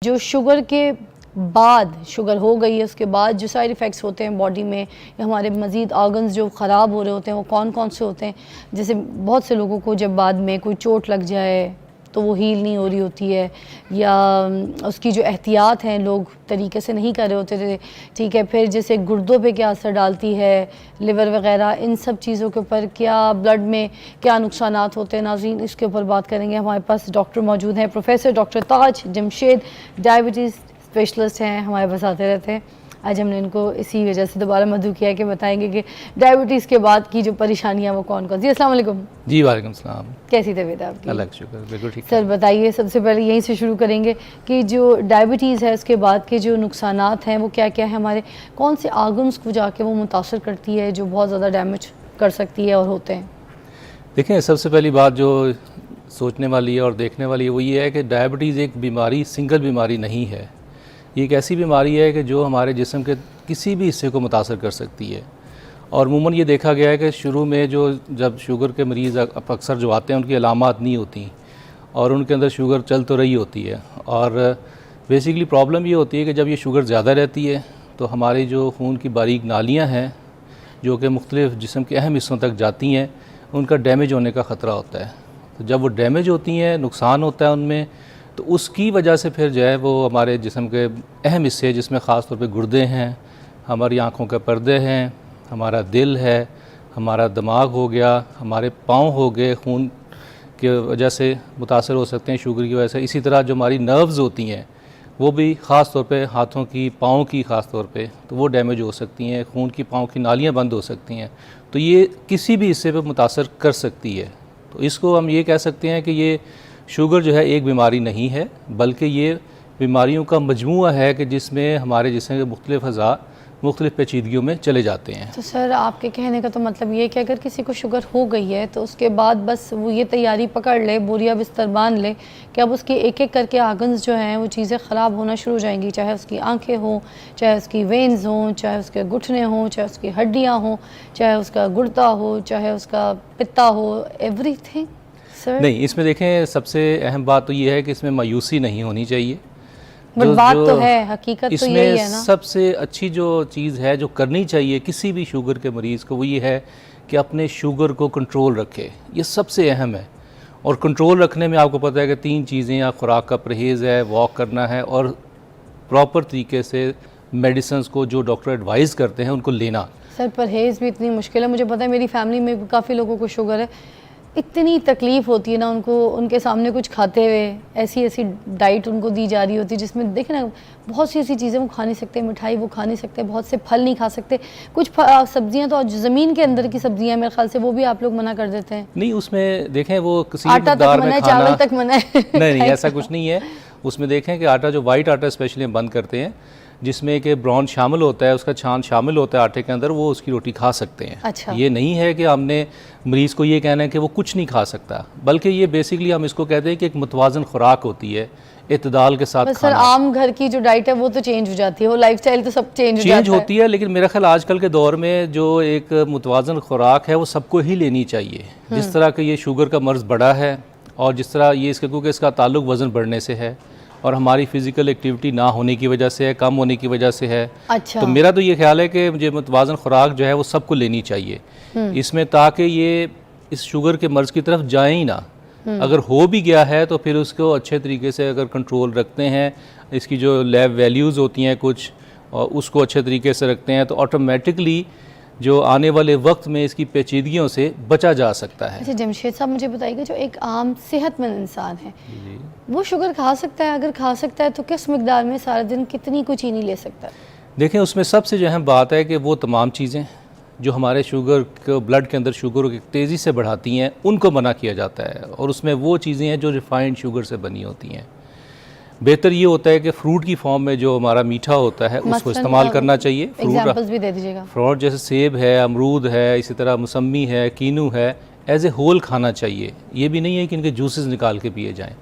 जो शुगर के बाद, शुगर हो गई है उसके बाद जो साइड इफ़ेक्ट्स होते हैं बॉडी में या हमारे मज़ीद ऑर्गन्स जो ख़राब हो रहे होते हैं वो कौन कौन से होते हैं? जैसे बहुत से लोगों को जब बाद में कोई चोट लग जाए तो वो हील नहीं हो रही होती है, या उसकी जो एहतियात हैं लोग तरीके से नहीं कर रहे होते थे, ठीक है। फिर जैसे गुर्दों पे क्या असर डालती है, लिवर वगैरह, इन सब चीज़ों के ऊपर क्या, ब्लड में क्या नुकसानात होते हैं, नाज़रीन इसके ऊपर बात करेंगे। हमारे पास डॉक्टर मौजूद हैं, प्रोफेसर डॉक्टर ताज जमशेद, डायबिटीज़ स्पेशलिस्ट हैं, हमारे पास आते रहते हैं। आज हमने इनको इसी वजह से दोबारा मदऊ किया कि बताएंगे कि डायबिटीज़ के बाद की जो परेशानियां वो कौन कौन सी। अस्सलाम वालेकुम। जी वालेकुम सलाम। कैसी तबीयत है आपकी? अल्लाह का शुक्र, बिल्कुल ठीक। सर बताइए, सबसे पहले यहीं से शुरू करेंगे कि जो डायबिटीज़ है उसके बाद के जो नुकसानात हैं वो क्या क्या है, हमारे कौन से आर्गन्स को जाके वो मुतासर करती है जो बहुत ज़्यादा डैमेज कर सकती है और होते हैं? देखें, सबसे पहली बात जो सोचने वाली है और देखने वाली है वो ये है कि डायबिटीज़ एक बीमारी, सिंगल बीमारी नहीं है। ये एक ऐसी बीमारी है कि जो हमारे जिस्म के किसी भी हिस्से को मुतासर कर सकती है। और अमूमन ये देखा गया है कि शुरू में जब शुगर के मरीज़ अक्सर जो आते हैं उनकी अलामात नहीं होती और उनके अंदर शुगर चल तो रही होती है। और बेसिकली प्रॉब्लम ये होती है कि जब ये शुगर ज़्यादा रहती है तो हमारी जो खून की बारीक नालियाँ हैं जो कि मुख्तलिफ़ जिस्म के अहम हिस्सों तक जाती हैं, उनका डैमेज होने का ख़तरा होता है। तो जब वो डैमेज होती हैं, नुकसान होता है उनमें, तो उसकी वजह से फिर जो है वो हमारे जिस्म के अहम हिस्से जिसमें ख़ास तौर पे गुर्दे हैं, हमारी आँखों के पर्दे हैं, हमारा दिल है, हमारा दिमाग हो गया, हमारे पाँव हो गए, खून की वजह से मुतासर हो सकते हैं शुगर की वजह से। इसी तरह जो हमारी नर्व्स होती हैं वो भी ख़ास तौर पे हाथों की, पाँव की ख़ास तौर पे, तो वो डैमेज हो सकती हैं। खून की पाँव की नालियाँ बंद हो सकती हैं, तो ये किसी भी हिस्से पे मुतासर कर सकती है। तो इसको हम ये कह सकते हैं कि ये शुगर जो है एक बीमारी नहीं है, बल्कि ये बीमारियों का मजमूआ है कि जिसमें हमारे जिस्म के मुख्तलिफ़ अज़ा मुख्तलिफ़ पेचीदगियों में चले जाते हैं। तो सर आपके कहने का तो मतलब ये कि अगर किसी को शुगर हो गई है तो उसके बाद बस वो ये तैयारी पकड़ ले, बोरिया बिस्तर बांध ले कि अब उसके एक एक करके आर्गन्स जो हैं वो चीज़ें ख़राब होना शुरू हो जाएंगी, चाहे उसकी आंखें हों, चाहे उसकी वेन्स हों, चाहे उसके घुटने हों, चाहे उसकी हड्डियाँ हों, चाहे उसका गुर्दा हो, चाहे उसका पित्ता हो, एवरीथिंग। सर नहीं, इसमें देखें सबसे अहम बात तो ये है कि इसमें मायूसी नहीं होनी चाहिए। बट बात तो है, हकीकत तो यही है ना। सबसे अच्छी जो चीज़ है जो करनी चाहिए किसी भी शुगर के मरीज़ को वो ये है कि अपने शुगर को कंट्रोल रखे। ये सबसे अहम है। और कंट्रोल रखने में आपको पता है कि 3 चीज़ें, या खुराक का परहेज़ है, वॉक करना है, और प्रॉपर तरीके से मेडिसिन्स को जो डॉक्टर एडवाइस करते हैं उनको लेना। सर परहेज़ भी इतनी मुश्किल है, मुझे पता है मेरी फैमिली में काफ़ी लोगों को शुगर है, इतनी तकलीफ़ होती है ना उनको, उनके सामने कुछ खाते हुए ऐसी ऐसी डाइट उनको दी जा रही होती है जिसमें देखें ना बहुत सी ऐसी चीज़ें वो खा नहीं सकते, मिठाई वो खा नहीं सकते, बहुत से फल नहीं खा सकते, कुछ सब्जियां तो ज़मीन के अंदर की सब्जियां मेरे ख्याल से वो भी आप लोग मना कर देते हैं। नहीं, उसमें देखें वो किसी आटा तक मना है, चावल तक मना है। नहीं, ऐसा कुछ नहीं है। उसमें देखें कि आटा, जो वाइट आटा स्पेशली हम बंद करते हैं जिसमें कि ब्राउन शामिल होता है, उसका छान शामिल होता है आटे के अंदर, वो उसकी रोटी खा सकते हैं। अच्छा। ये नहीं है कि हमने मरीज़ को ये कहना है कि वो कुछ नहीं खा सकता, बल्कि ये बेसिकली हम इसको कहते हैं कि एक मुतवाज़न खुराक होती है, इत्तेदाल के साथ सर आम घर की जो डाइट है वो तो चेंज हो जाती है, वो लाइफस्टाइल तो सब चेंज होती है, लेकिन मेरा ख्याल आजकल के दौर में जो एक मुतवाज़न खुराक है वो सबको ही लेनी चाहिए। जिस तरह का ये शुगर का मर्ज़ बढ़ा है और जिस तरह ये क्योंकि इसका ताल्लुक वज़न बढ़ने से है और हमारी फ़िज़िकल एक्टिविटी ना होने की वजह से है, कम होने की वजह से है। अच्छा। तो मेरा तो ये ख्याल है कि मुझे मुतवाज़न खुराक जो है वो सबको लेनी चाहिए इसमें, ताकि ये इस शुगर के मर्ज़ की तरफ जाए ही ना। अगर हो भी गया है तो फिर उसको अच्छे तरीके से अगर कंट्रोल रखते हैं, इसकी जो लैब वैल्यूज़ होती हैं कुछ, और उसको अच्छे तरीके से रखते हैं, तो ऑटोमेटिकली जो आने वाले वक्त में इसकी पेचीदगियों से बचा जा सकता है। अच्छा जमशेद साहब, मुझे बताइएगा जो एक आम सेहतमंद इंसान है वो शुगर खा सकता है? अगर खा सकता है तो किस मिकदार में, सारा दिन कितनी कुछ चीनी ले सकता है? देखें, उसमें सबसे जो अहम बात है कि वो तमाम चीज़ें जो हमारे शुगर को, ब्लड के अंदर शुगर को तेज़ी से बढ़ाती हैं, उनको मना किया जाता है। और उसमें वो चीज़ें हैं जो रिफाइंड शुगर से बनी होती हैं। बेहतर ये होता है कि फ्रूट की फॉर्म में जो हमारा मीठा होता है उसको इस्तेमाल करना चाहिए। एग्जांपल्स भी दे दीजिएगा। फ्रूट जैसे सेब है, अमरूद है, इसी तरह मौसमी है, कीनू है, एज ए होल खाना चाहिए। ये भी नहीं है कि इनके जूसेस निकाल के पिए जाएँ,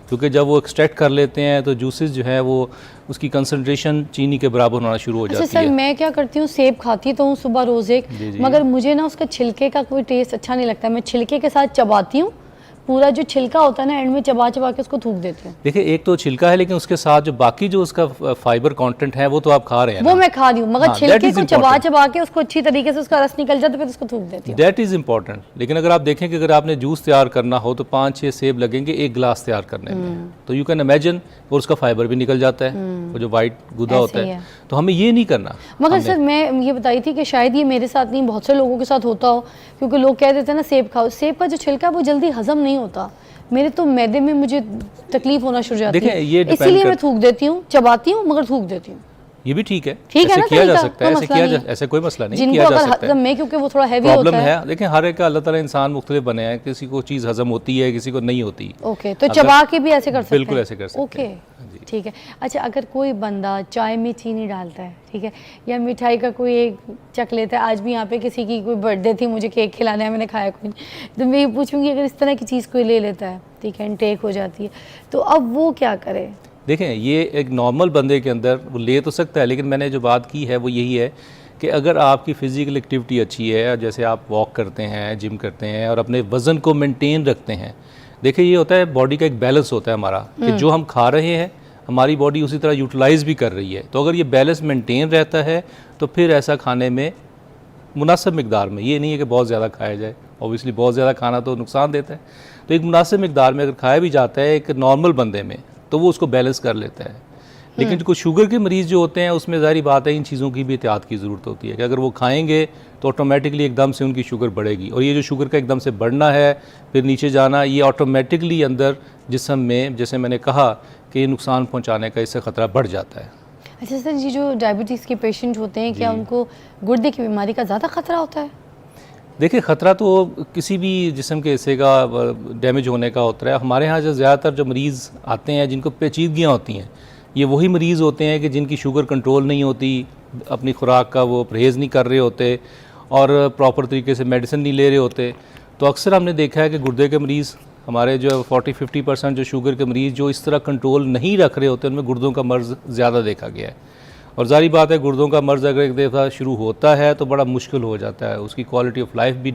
क्योंकि जब वो एक्सट्रैक्ट कर लेते हैं तो जूसेस जो है वो उसकी कंसंट्रेशन चीनी के बराबर होना शुरू हो जाती है। सर मैं क्या करती हूँ, सेब खाती तो हूँ सुबह रोज़ एक, मगर मुझे ना उसका छिलके का कोई टेस्ट अच्छा नहीं लगता। मैं छिलके के साथ चबाती हूँ, पूरा जो छिलका होता है ना एंड में चबा चबा के उसको थूक देती हूँ। देखिए एक तो छिलका है, लेकिन उसके साथ जो बाकी जो उसका फाइबर कंटेंट है वो तो आप खा रहे हैं वो मैं खा रही हूँ, मगर हाँ, छिलके को चबा चबा के उसको अच्छी तरीके से उसका रस निकल जाए तो फिर उसको थूक देती हूँ। That is important. लेकिन अगर आप देखें कि अगर आपने जूस तैयार करना हो तो 5-6 सेब लगेंगे एक गिलास तैयार करने में, तो यू कैन इमेजिन, और उसका फाइबर भी निकल जाता है, वो जो वाइट गुदा होता है। तो हमें ये नहीं करना। मगर सर मैं ये बताई थी कि शायद ये मेरे साथ नहीं, बहुत से लोगों के साथ होता हो, क्योंकि लोग कह देते हैं ना सेब खाओ, सेब का जो छिलका है वो जल्दी हजम नहीं होता, मेरे तो मैदे में मुझे तकलीफ होना शुरू हो जाती है, इसीलिए मैं थूक देती हूँ, चबाती हूँ मगर थूक देती हूँ। ये भी ठीक है, ठीक है ना, किया जा सकता है, ऐसे कोई मसला नहीं, किया जा सकता है। में क्योंकि वो थोड़ा हैवी होता है। देखिए हर एक का अल्लाह ताला इंसान मुख्तलिफ बने हैं, किसी को चीज़ हजम होती है, किसी को नहीं होती। ओके, तो चबा के भी ऐसे कर सकते हैं? बिल्कुल ऐसे कर सकते हैं। ओके ठीक है। अच्छा, अगर कोई बंदा चाय में चीनी डालता है, ठीक है, या मिठाई का कोई एक चख लेता है, आज भी यहाँ पे किसी की कोई बर्थडे थी, मुझे केक खिलाना है, मैंने खाया कोई, तो मैं ये पूछूंगी अगर इस तरह की चीज़ कोई ले लेता है, ठीक है, इनटेक हो जाती है, तो अब वो क्या करे? देखें ये एक नॉर्मल बंदे के अंदर वो ले तो सकता है, लेकिन मैंने जो बात की है वो यही है कि अगर आपकी फ़िज़िकल एक्टिविटी अच्छी है, जैसे आप वॉक करते हैं, जिम करते हैं और अपने वज़न को मेंटेन रखते हैं। देखिए ये होता है बॉडी का एक बैलेंस होता है हमारा, कि जो हम खा रहे हैं हमारी बॉडी उसी तरह यूटिलाइज़ भी कर रही है। तो अगर ये बैलेंस मेंटेन रहता है तो फिर ऐसा खाने में मुनासिब मिकदार में, ये नहीं है कि बहुत ज़्यादा खाया जाए, ऑब्वियसली बहुत ज़्यादा खाना तो नुकसान देता है, तो एक मुनासिब मिकदार में अगर खाया भी जाता है एक नॉर्मल बंदे में तो वो उसको बैलेंस कर लेता है। लेकिन जो कुछ शुगर के मरीज़ जो होते हैं उसमें ज़ाहिर बात है इन चीज़ों की भी एहतियात की ज़रूरत होती है कि अगर वो खाएंगे तो ऑटोमेटिकली एकदम से उनकी शुगर बढ़ेगी, और ये जो शुगर का एकदम से बढ़ना है फिर नीचे जाना, ये ऑटोमेटिकली अंदर जिस्म में, जैसे मैंने कहा कि नुकसान पहुँचाने का इससे ख़तरा बढ़ जाता है। अच्छा सर, ये जो डायबिटीज़ के पेशेंट होते हैं, क्या उनको गुर्दे की बीमारी का ज़्यादा ख़तरा होता है? देखिए ख़तरा तो किसी भी जिस्म के हिस्से का डैमेज होने का होता है। हमारे यहाँ जो ज़्यादातर जो मरीज़ आते हैं जिनको पेचीदगियाँ होती हैं, ये वही मरीज़ होते हैं कि जिनकी शुगर कंट्रोल नहीं होती, अपनी खुराक का वो परहेज़ नहीं कर रहे होते और प्रॉपर तरीके से मेडिसिन नहीं ले रहे होते। तो अक्सर हमने देखा है कि गुर्दे के मरीज़ हमारे जो 40-50% जो शुगर के मरीज़ जो इस तरह कंट्रोल नहीं रख रहे होते, उनमें गुर्दों का मर्ज़ ज़्यादा देखा गया है। और ज़ाहिर बात है गुर्दों का मर्ज़ अगर एक दफ़ा शुरू होता है तो बड़ा मुश्किल हो जाता है, उसकी क्वालिटी ऑफ लाइफ भी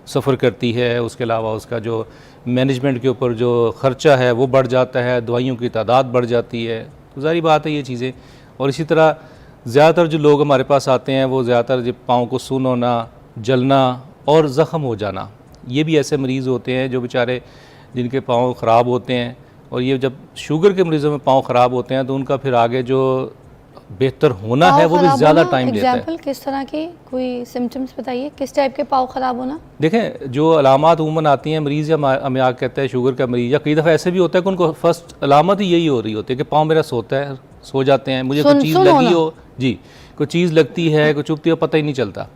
सफ़र करती है, उसके अलावा उसका जो मैनेजमेंट के ऊपर जो ख़र्चा है वो बढ़ जाता है, दवाइयों की तादाद बढ़ जाती है। तो ज़ाहिर बात है ये चीज़ें। और इसी तरह ज़्यादातर जो लोग हमारे पास आते हैं वो ज़्यादातर जब पाँव को सुन्न होना, जलना और ज़ख़म हो जाना, ये भी ऐसे मरीज़ होते हैं जो बेचारे जिनके पाँव ख़राब होते हैं, और ये जब शुगर के मरीज़ों में पाँव ख़राब होते हैं तो उनका फिर आगे जो बेहतर होना है वो भी ज़्यादा टाइम लेता है। एग्जाम्पल किस तरह के कोई सिम्टम्स बताइए, किस टाइप के पाँव ख़राब होना? देखें जो अलामात उमूमन आती हैं मरीज़ या हमें आगे कहता है शुगर का मरीज़, या कई दफ़ा ऐसे भी होता है कि उनको फर्स्ट अलामत ही यही हो रही होती है कि पाँव मेरा सोता है, सो जाते हैं, मुझे कोई चीज़ लगी हो, जी कोई चीज़ लगती है, कोई चुभती हो, पता ही नहीं चलता।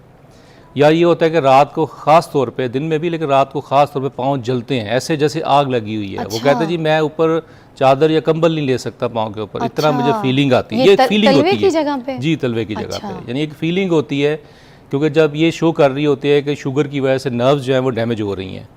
या ये होता है कि रात को ख़ास तौर पे, दिन में भी लेकिन रात को ख़ास तौर पे पाँव जलते हैं, ऐसे जैसे आग लगी हुई है। वो कहते हैं जी मैं ऊपर चादर या कंबल नहीं ले सकता पाँव के ऊपर, इतना मुझे फीलिंग आती है। ये एक फीलिंग होती है जगह पे? जी तलवे की जगह पे, यानी एक फीलिंग होती है, क्योंकि जब ये शो कर रही होती है कि शुगर की वजह से नर्व्स जो हैं वो डैमेज हो रही हैं,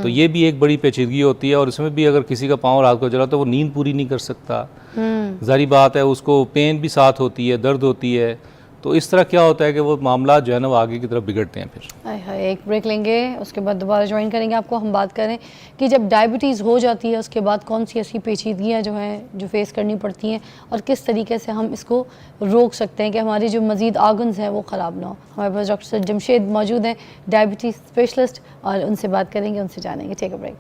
तो ये भी एक बड़ी पेचीदगी होती है। और इसमें भी अगर किसी का पाँव रात को जला तो वो नींद पूरी नहीं कर सकता, ज़ाहिर बात है उसको पेन भी साथ होती है, दर्द होती है। तो इस तरह क्या होता है कि वो मामला जो है ना वो आगे की तरफ बिगड़ते हैं। फिर एक ब्रेक लेंगे, उसके बाद दोबारा ज्वाइन करेंगे आपको। हम बात करें कि जब डायबिटीज़ हो जाती है उसके बाद कौन सी ऐसी पेचीदगियाँ जो हैं जो फेस करनी पड़ती हैं और किस तरीके से हम इसको रोक सकते हैं कि हमारी जो मज़ीद आर्गन्स हैं वो ख़राब ना हो। हमारे पास डॉक्टर जमशेद मौजूद हैं, डायबिटीज़ स्पेशलिस्ट, और उनसे बात करेंगे, उनसे जानेंगे। Take a break.